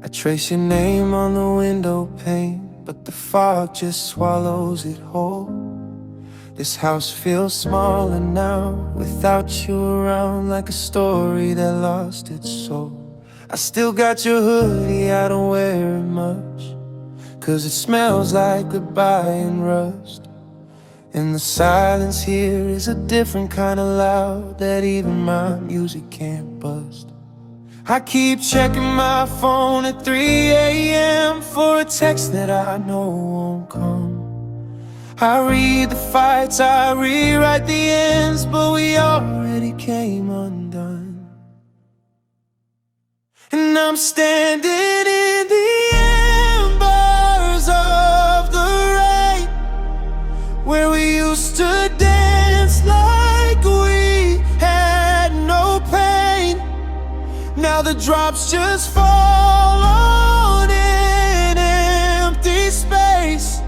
I trace your name on the window pane, but the fog just swallows it whole. This house feels smaller now, without you around, like a story that lost its soul. I still got your hoodie, I don't wear it much, 'cause it smells like goodbye and rust. And the silence here is a different kind of loud that even my music can't bust. I keep checking my phone at 3 a.m. for a text that I know won't come. I read the fights, I rewrite the ends, but we already came undone. And I'm standing in the embers of the rain, where we used to dance like we had no pain. Now the drops just fall on an empty space,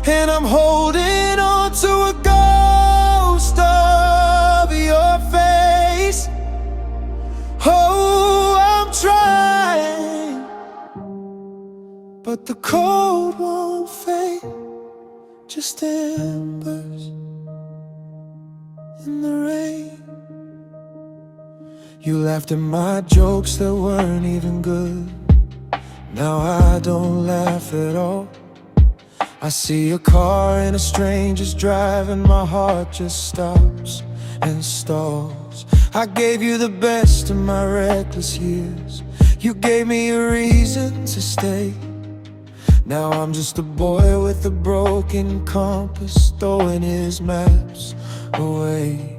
and I'm holding on to a ghost of your face. Oh, I'm trying, but the cold won't fade. Just embers in the rain. You laughed at my jokes that weren't even good. Now I don't laugh at all. I see a car and a stranger's driving, my heart just stops and stalls. I gave you the best of my reckless years. You gave me a reason to stay. Now I'm just a boy with a broken compass, throwing his maps away.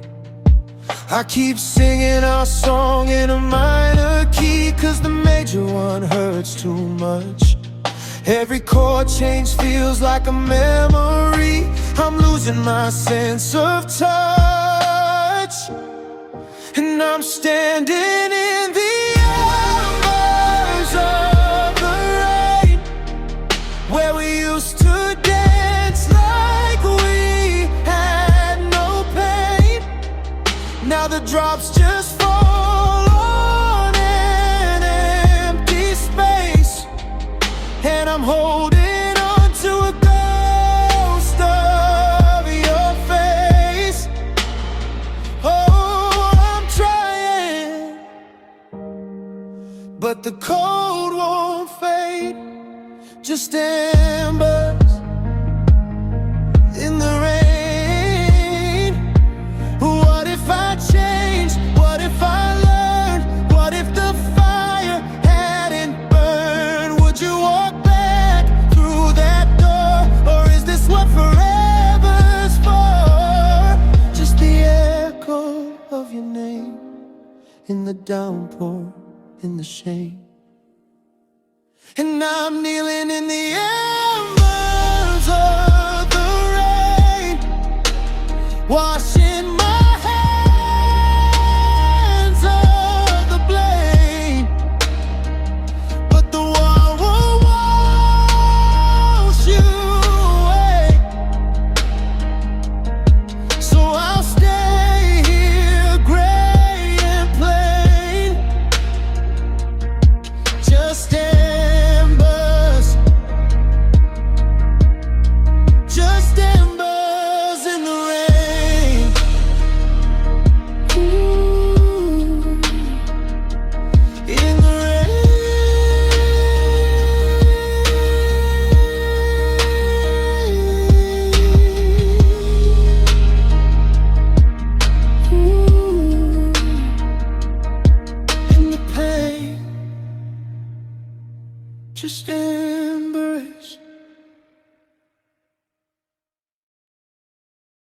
I keep singing our song in a minor key, 'cause the major one hurts too much. Every chord change feels like a memory. I'm losing my sense of touch, and I'm standing in the embers of the rain, where we used to dance like we had no pain. Now the drops just fall on an empty space, and I'm holding on to a ghost of your face. Oh, I'm trying, but the cold won't fade. Just embers in the rain. What if I changed? What if I learned? What if the fire hadn't burned? Would you walk back through that door, or is this what forever's for? Just the echo of your name in the downpour, in the shame. And I'm kneeling in the embers of the rain, washing my hands of the blame. But the wall will wash you away, so I'll stay here gray and plain. Just embers, just embers in the rain. Ooh, in the rain. Ooh, in the pain. Just embers.